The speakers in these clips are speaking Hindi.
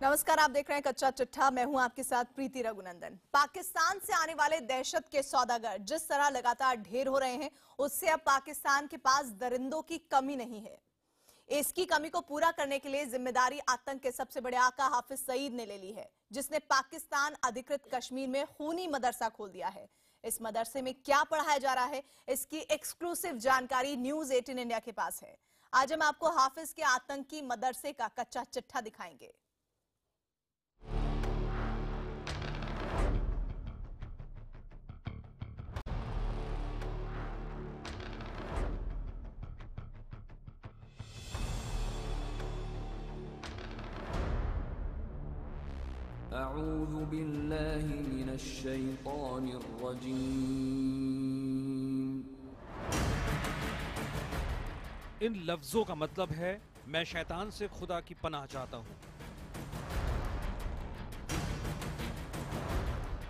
नमस्कार, आप देख रहे हैं कच्चा चिट्ठा। मैं हूं आपके साथ प्रीति रघुनंदन। पाकिस्तान से आने वाले दहशत के सौदागर जिस तरह लगातार ढेर हो रहे हैं, उससे अब पाकिस्तान के पास दरिंदों की कमी नहीं है। इसकी कमी को पूरा करने के लिए जिम्मेदारी आतंक के सबसे बड़े आका हाफिज सईद ने ले ली है, जिसने पाकिस्तान अधिकृत कश्मीर में खूनी मदरसा खोल दिया है। इस मदरसे में क्या पढ़ाया जा रहा है, इसकी एक्सक्लूसिव जानकारी न्यूज 18 इंडिया के पास है। आज हम आपको हाफिज के आतंकी मदरसे का कच्चा चिट्ठा दिखाएंगे। अऊज़ु बिल्लाहि मिनश शैतानिर रजीम। इन लफ्जों का मतलब है, मैं शैतान से खुदा की पनाह चाहता हूं।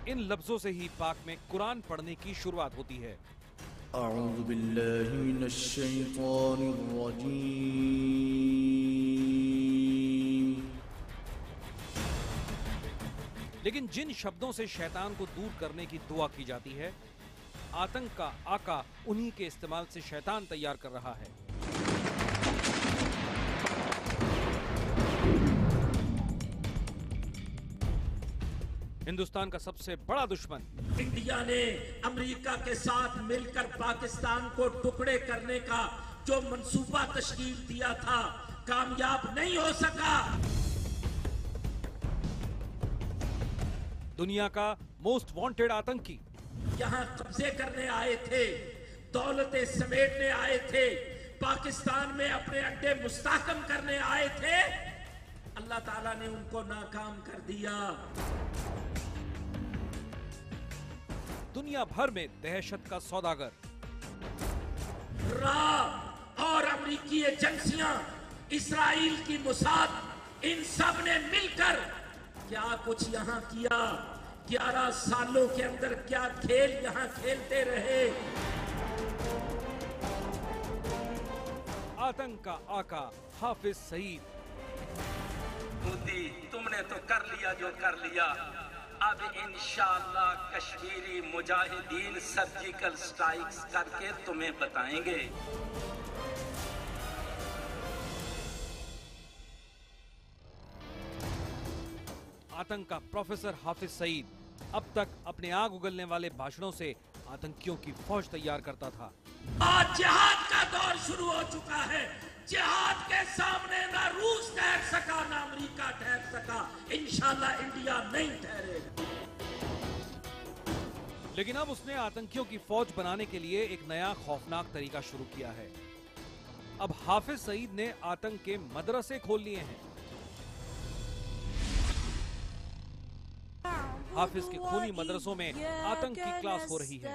इन लफ्जों से ही पाक में कुरान पढ़ने की शुरुआत होती है। अऊज़ु बिल्लाहि मिनश शैतानिर रजीम। लेकिन जिन शब्दों से शैतान को दूर करने की दुआ की जाती है, आतंक का आका उन्हीं के इस्तेमाल से शैतान तैयार कर रहा है। हिंदुस्तान का सबसे बड़ा दुश्मन इंडिया ने अमेरिका के साथ मिलकर पाकिस्तान को टुकड़े करने का जो मंसूबा तश्कील दिया था, कामयाब नहीं हो सका। दुनिया का मोस्ट वांटेड आतंकी यहाँ कब्जे करने आए थे, दौलतें समेटने आए थे, पाकिस्तान में अपने अड्डे मुस्तहकम करने आए थे। अल्लाह ताला ने उनको नाकाम कर दिया। दुनिया भर में दहशत का सौदागर और अमेरिकी एजेंसियां, इस्राइल की मुसाद, इन सब ने मिलकर क्या कुछ यहाँ किया। 11 सालों के अंदर क्या खेल यहाँ खेलते रहे। आतंक का आका हाफिज सईद। मोदी, तुमने तो कर लिया जो कर लिया। अब इंशाअल्लाह कश्मीरी मुजाहिदीन सर्जिकल स्ट्राइक्स करके तुम्हें बताएंगे। आतंक का प्रोफेसर हाफिज सईद अब तक अपने आग उगलने वाले भाषणों से आतंकियों की फौज तैयार करता था। आज जिहाद का दौर शुरू हो चुका है। जिहाद के सामने ना रूस ठहर सका, ना अमेरिका ठहर सका। इंशाल्लाह इंडिया नहीं ठहरेगा। लेकिन अब उसने आतंकियों की फौज बनाने के लिए एक नया खौफनाक तरीका शुरू किया है। अब हाफिज सईद ने आतंक के मदरसे खोल लिए हैं। हाफिज के खूनी मदरसों में आतंक की क्लास हो रही है,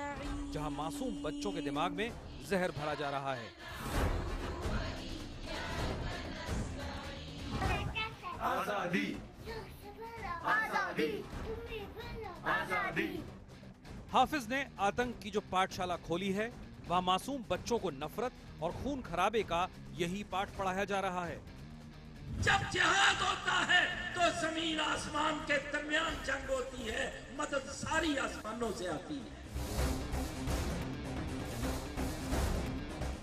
जहां मासूम बच्चों के दिमाग में जहर भरा जा रहा है। आजादी, आजादी, आजादी। हाफिज ने आतंक की जो पाठशाला खोली है, वहां मासूम बच्चों को नफरत और खून खराबे का यही पाठ पढ़ाया जा रहा है। जब जिहाद होता है तो जमीन आसमान के दरमियान जंग होती है। मदद सारी आसमानों से आती है।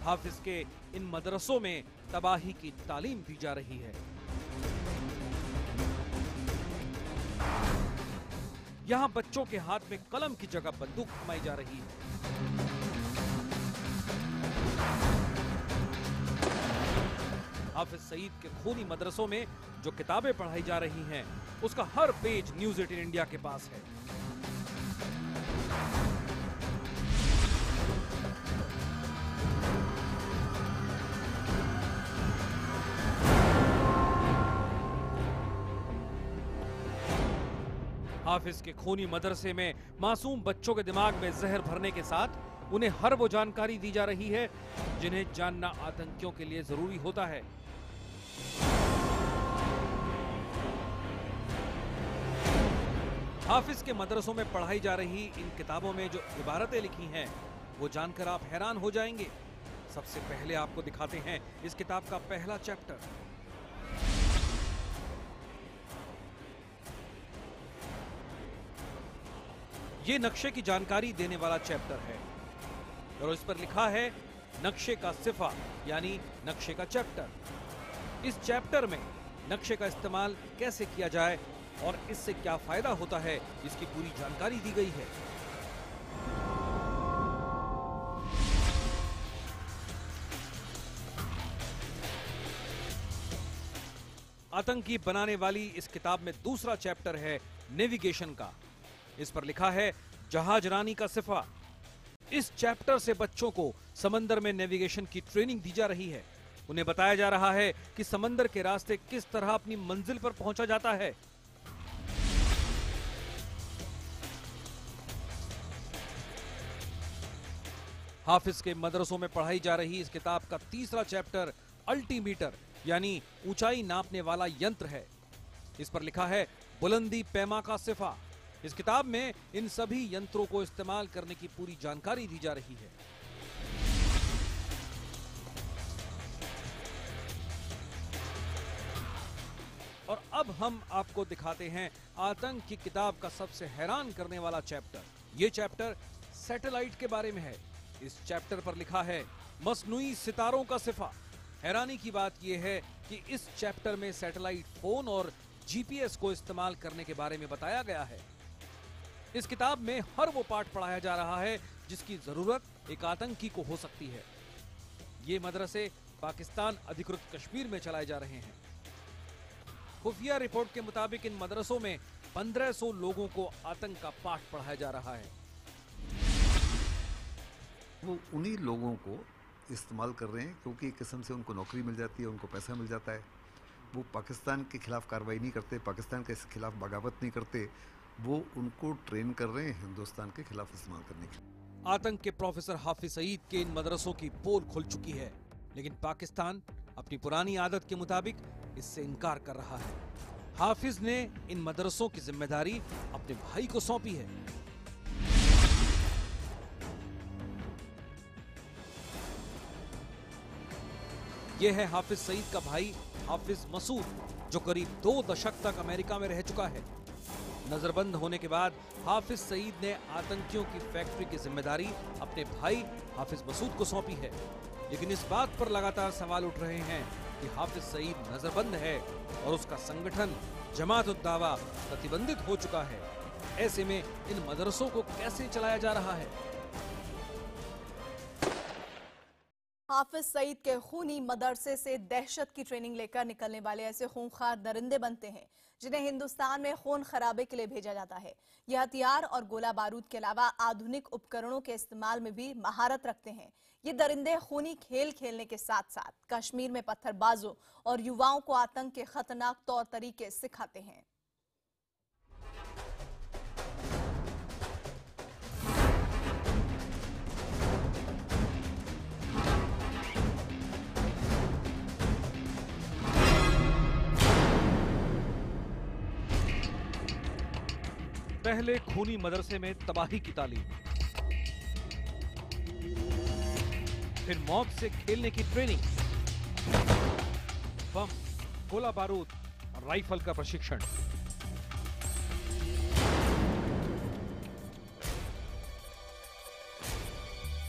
हाफिज के इन मदरसों में तबाही की तालीम दी जा रही है। यहां बच्चों के हाथ में कलम की जगह बंदूक थमाई जा रही है। हाफिज सईद के खूनी मदरसों में जो किताबें पढ़ाई जा रही हैं, उसका हर पेज न्यूज 18 इंडिया के पास है। हाफिज के खूनी मदरसे में मासूम बच्चों के दिमाग में जहर भरने के साथ उन्हें हर वो जानकारी दी जा रही है जिन्हें जानना आतंकियों के लिए जरूरी होता है। हाफिज के मदरसों में पढ़ाई जा रही इन किताबों में जो इबारतें लिखी हैं, वो जानकर आप हैरान हो जाएंगे। सबसे पहले आपको दिखाते हैं इस किताब का पहला चैप्टर। ये नक्शे की जानकारी देने वाला चैप्टर है और इस पर लिखा है नक्शे का सिफा यानी नक्शे का चैप्टर। इस चैप्टर में नक्शे का इस्तेमाल कैसे किया जाए और इससे क्या फायदा होता है, इसकी पूरी जानकारी दी गई है। आतंकी बनाने वाली इस किताब में दूसरा चैप्टर है नेविगेशन का। इस पर लिखा है जहाजरानी का सिफा। इस चैप्टर से बच्चों को समंदर में नेविगेशन की ट्रेनिंग दी जा रही है। उन्हें बताया जा रहा है कि समंदर के रास्ते किस तरह अपनी मंजिल पर पहुंचा जाता है। हाफिज के मदरसों में पढ़ाई जा रही इस किताब का तीसरा चैप्टर अल्टीमीटर यानी ऊंचाई नापने वाला यंत्र है। इस पर लिखा है बुलंदी पैमा का सिफा। इस किताब में इन सभी यंत्रों को इस्तेमाल करने की पूरी जानकारी दी जा रही है। और अब हम आपको दिखाते हैं आतंक की किताब का सबसे हैरान करने वाला चैप्टर। ये चैप्टर सैटेलाइट के बारे में है। इस चैप्टर पर लिखा है मसनूई सितारों का सिफा। हैरानी की बात यह है कि इस चैप्टर में सैटेलाइट फोन और जीपीएस को इस्तेमाल करने के बारे में बताया गया है। इस किताब में हर वो पाठ पढ़ाया जा रहा है जिसकी जरूरत एक आतंकी को हो सकती है। ये मदरसे पाकिस्तान अधिकृत कश्मीर में चलाए जा रहे हैं। खुफिया रिपोर्ट के मुताबिक इन मदरसों में 1500 लोगों को आतंक का पाठ पढ़ाया जा रहा है। वो उन्हीं लोगों को इस्तेमाल कर रहे हैं क्योंकि एक किस्म से उनको नौकरी मिल जाती है, उनको पैसा मिल जाता है। वो पाकिस्तान के खिलाफ कार्रवाई नहीं करते, पाकिस्तान के खिलाफ बगावत नहीं करते, वो उनको ट्रेन कर रहे हैं हिंदुस्तान के खिलाफ इस्तेमाल करने के लिए। आतंक के प्रोफेसर हाफिज सईद के इन मदरसों की पोल खुल चुकी है, लेकिन पाकिस्तान अपनी पुरानी आदत के मुताबिक इससे इनकार कर रहा है। हाफिज ने इन मदरसों की जिम्मेदारी अपने भाई को सौंपी है। यह है हाफिज सईद का भाई हाफिज मसूद, जो करीब 2 दशक तक अमेरिका में रह चुका है। नजरबंद होने के बाद हाफिज सईद ने आतंकियों की फैक्ट्री की जिम्मेदारी अपने भाई हाफिज मसूद को सौंपी है। लेकिन इस बात पर लगातार सवाल उठ रहे हैं कि हाफिज सईद नजरबंद है और उसका संगठन जमात उद दावा प्रतिबंधित हो चुका है। ऐसे में इन मदरसों को कैसे चलाया जा रहा है? हाफिज सईद के खूनी मदरसे से दहशत की ट्रेनिंग लेकर निकलने वाले ऐसे खूंखार दरिंदे बनते हैं जिन्हें हिंदुस्तान में खून खराबे के लिए भेजा जाता है। यह हथियार और गोला बारूद के अलावा आधुनिक उपकरणों के इस्तेमाल में भी महारत रखते हैं। ये दरिंदे खूनी खेल खेलने के साथ साथ कश्मीर में पत्थरबाजों और युवाओं को आतंक के खतरनाक तौर तरीके सिखाते हैं। पहले खूनी मदरसे में तबाही की तालीम, फिर मौत से खेलने की ट्रेनिंग, बम, गोला बारूद, राइफल का प्रशिक्षण।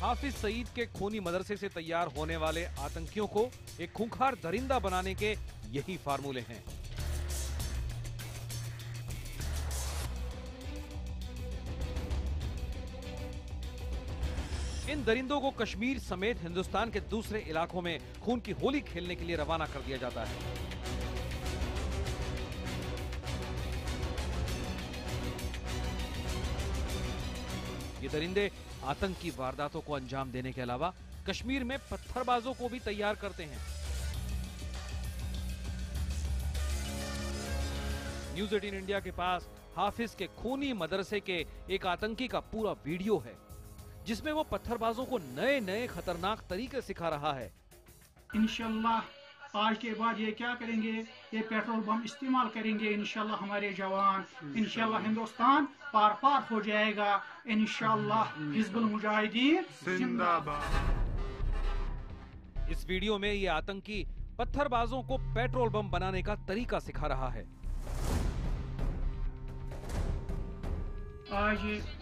हाफिज सईद के खूनी मदरसे से तैयार होने वाले आतंकियों को एक खूंखार दरिंदा बनाने के यही फार्मूले हैं। इन दरिंदों को कश्मीर समेत हिंदुस्तान के दूसरे इलाकों में खून की होली खेलने के लिए रवाना कर दिया जाता है। ये दरिंदे आतंक की वारदातों को अंजाम देने के अलावा कश्मीर में पत्थरबाजों को भी तैयार करते हैं। न्यूज़ 18 इंडिया के पास हाफिज के खूनी मदरसे के एक आतंकी का पूरा वीडियो है जिसमें वो पत्थरबाजों को नए नए खतरनाक तरीके सिखा रहा है। इंशाल्लाह आज के बाद ये क्या करेंगे, ये पेट्रोल बम इस्तेमाल करेंगे। इंशाल्लाह हमारे जवान, इंशाल्लाह हिंदुस्तान पार पार हो जाएगा। इंशाल्लाह हिज़्बुल मुजाहिदीन जिंदाबाद। इस वीडियो में ये आतंकी पत्थरबाजों को पेट्रोल बम बनाने का तरीका सिखा रहा है। आज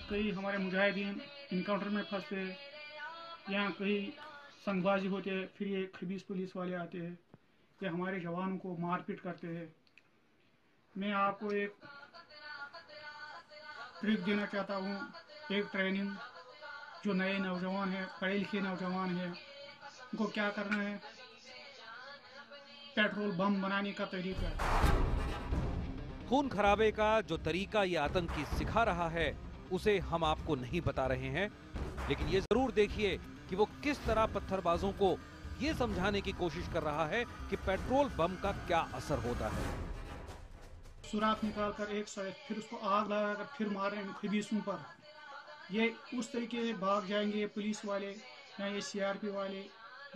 कई हमारे मुजाहिदीन इनकाउंटर में फंसते हैं, यहाँ कई संगबाजी होते हैं, फिर ये खबीस पुलिस वाले आते हैं, ये हमारे जवानों को मारपीट करते हैं। मैं आपको एक ट्रिक देना चाहता हूँ, एक ट्रेनिंग। जो नए नौजवान हैं, पढ़े लिखे नौजवान हैं, उनको क्या करना है, पेट्रोल बम बनाने का तरीका। खून खराबे का जो तरीका ये आतंकी सिखा रहा है उसे हम आपको नहीं बता रहे हैं, लेकिन ये जरूर देखिए कि वो किस तरह पत्थरबाजों को ये समझाने की कोशिश कर रहा है कि पेट्रोल बम का क्या असर होता है। सुराख निकाल कर एक साइड, फिर उसको आग लगाकर फिर मारें खबीसों पर। ये उस तरीके से भाग जाएंगे पुलिस वाले या ये सीआरपी वाले,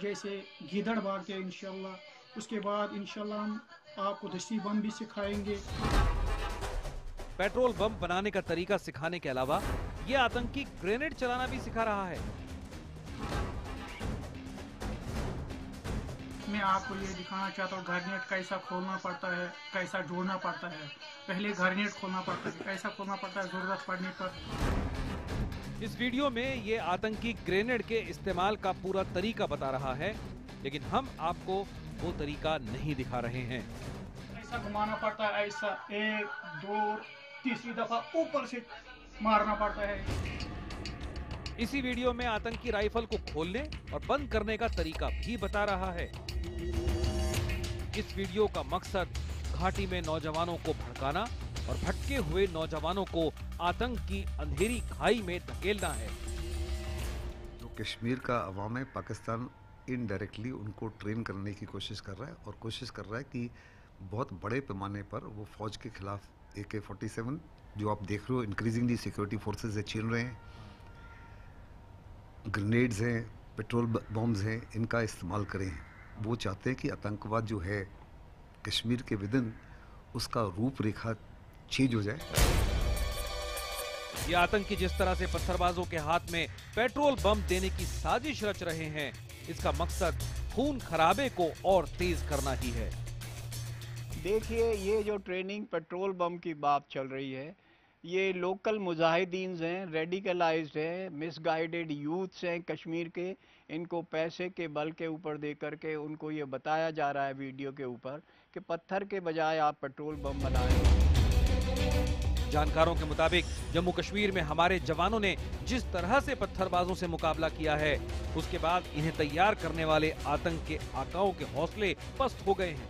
जैसे गीदड़ भागते हैं इंशाल्लाह। उसके बाद इंशाल्लाह हम आपको दस्ती बम भी सिखाएंगे। पेट्रोल बम बनाने का तरीका सिखाने के अलावा ये आतंकी ग्रेनेड चलाना भी सिखा रहा है। मैं आपको ये दिखाना चाहता हूँ ग्रेनेड कैसा खोलना पड़ता है, कैसा जोड़ना पड़ता है। पहले ग्रेनेड खोलना पड़ता है, कैसा खोलना पड़ता है जरूरत पड़ने पर। इस वीडियो में ये आतंकी ग्रेनेड के इस्तेमाल का पूरा तरीका बता रहा है, लेकिन हम आपको वो तरीका नहीं दिखा रहे हैं। ऐसा घुमाना पड़ता है, ऐसा 1 2 तीसरी दफा ऊपर से मारना पड़ता है। इसी वीडियो में आतंकी राइफल को खोलने और बंद करने का तरीका भी बता रहा है। इस वीडियो का मकसद घाटी में नौजवानों को भड़काना और भटके हुए नौजवानों को आतंक की अंधेरी खाई में धकेलना है। जो कश्मीर का अवाम है, पाकिस्तान इनडायरेक्टली उनको ट्रेन करने की कोशिश कर रहा है और कोशिश कर रहा है कि बहुत बड़े पैमाने पर वो फौज के खिलाफ AK-47 जो आप देख रहे हो इंक्रीजिंगली सिक्योरिटी फोर्सेस से छीन रहे हैं, ग्रेनेड्स हैं, पेट्रोल बॉम्ब्स हैं, इनका इस्तेमाल करें। वो चाहते हैं कि आतंकवाद जो है कश्मीर के विदिन उसका रूपरेखा चेंज हो जाए। ये आतंकी जिस तरह से पत्थरबाजों के हाथ में पेट्रोल बम देने की साजिश रच रहे हैं, इसका मकसद खून खराबे को और तेज करना ही है। देखिए, ये जो ट्रेनिंग पेट्रोल बम की बात चल रही है, ये लोकल मुजाहिदीन हैं, रेडिकलाइज्ड हैं, मिसगाइडेड यूथ्स हैं कश्मीर के। इनको पैसे के बल के ऊपर दे करके उनको ये बताया जा रहा है वीडियो के ऊपर कि पत्थर के बजाय आप पेट्रोल बम बनाएं। जानकारों के मुताबिक जम्मू कश्मीर में हमारे जवानों ने जिस तरह से पत्थरबाजों से मुकाबला किया है, उसके बाद इन्हें तैयार करने वाले आतंक के आकाओं के हौसले पस्त हो गए हैं।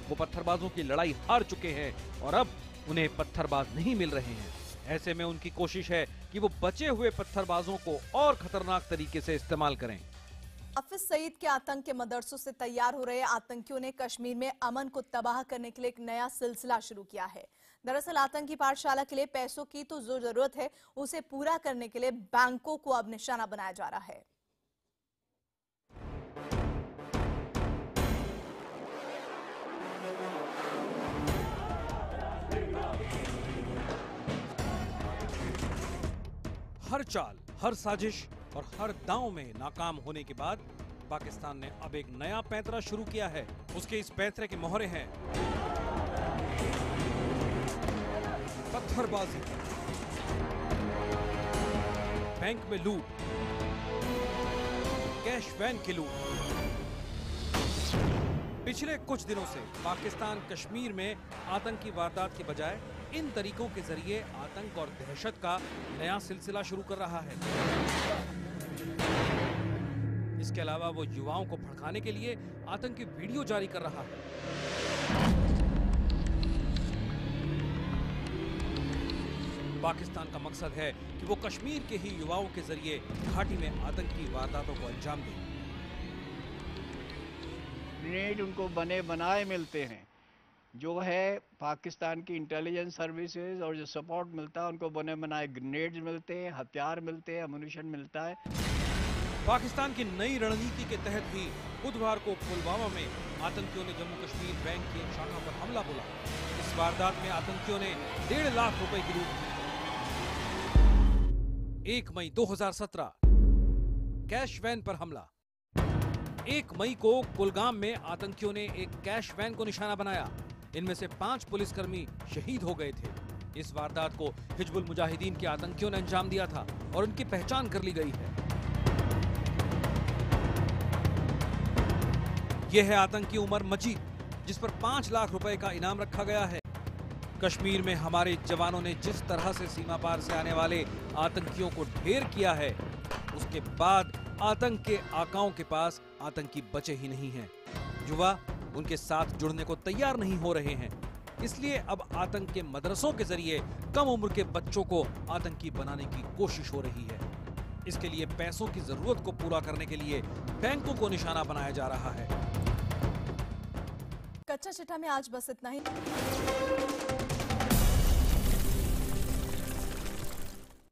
वो पत्थरबाजों की लड़ाई हार चुके हैं और अब उन्हें पत्थरबाज नहीं मिल रहे हैं। ऐसे में उनकी कोशिश है कि वो बचे हुए पत्थरबाजों को और खतरनाक तरीके से इस्तेमाल करें। हाफिज सईद के आतंक के मदरसों से तैयार हो रहे आतंकियों ने कश्मीर में अमन को तबाह करने के लिए एक नया सिलसिला शुरू किया है। दरअसल आतंकी पाठशाला के लिए पैसों की तो जो जरूरत है उसे पूरा करने के लिए बैंकों को अब निशाना बनाया जा रहा है। हर चाल, हर साजिश और हर दांव में नाकाम होने के बाद पाकिस्तान ने अब एक नया पैंतरा शुरू किया है। उसके इस पैंतरे के मोहरे हैं पत्थरबाजी, बैंक में लूट, कैश वैन की लूट। पिछले कुछ दिनों से पाकिस्तान कश्मीर में आतंकी वारदात के बजाय इन तरीकों के जरिए आतंक और दहशत का नया सिलसिला शुरू कर रहा है। इसके अलावा वो युवाओं को भड़काने के लिए आतंकी वीडियो जारी कर रहा है। पाकिस्तान का मकसद है कि वो कश्मीर के ही युवाओं के जरिए घाटी में आतंकी वारदातों को अंजाम दे। ग्रेनेड उनको बने बनाए मिलते हैं, जो है पाकिस्तान की इंटेलिजेंस सर्विसेज और जो सपोर्ट मिलता है उनको बने बनाए ग्रेनेड्स मिलते हैं, हथियार मिलते हैं, अम्यूनिशन मिलता है। पाकिस्तान की नई रणनीति के तहत ही बुधवार को पुलवामा में आतंकियों ने जम्मू कश्मीर बैंक की एक शाखा पर हमला बोला। इस वारदात में आतंकियों ने 1.5 लाख रुपए की लूट की। 1 मई 2017 कैश वैन पर हमला। 1 मई को कुलगाम में आतंकियों ने एक कैश वैन को निशाना बनाया। इनमें से 5 पुलिसकर्मी शहीद हो गए थे। इस वारदात को हिजबुल मुजाहिदीन के आतंकियों ने अंजाम दिया था और उनकी पहचान कर ली गई है। यह है आतंकी उमर मजीद, जिस पर 5 लाख रुपए का इनाम रखा गया है। कश्मीर में हमारे जवानों ने जिस तरह से सीमा पार से आने वाले आतंकियों को ढेर किया है, उसके बाद आतंक के आकाओं के पास आतंकी बचे ही नहीं हैं। युवा उनके साथ जुड़ने को तैयार नहीं हो रहे हैं। इसलिए अब आतंक के मदरसों के जरिए कम उम्र के बच्चों को आतंकी बनाने की कोशिश हो रही है। इसके लिए पैसों की जरूरत को पूरा करने के लिए बैंकों को निशाना बनाया जा रहा है। कच्चा चिट्ठा में आज बस इतना ही।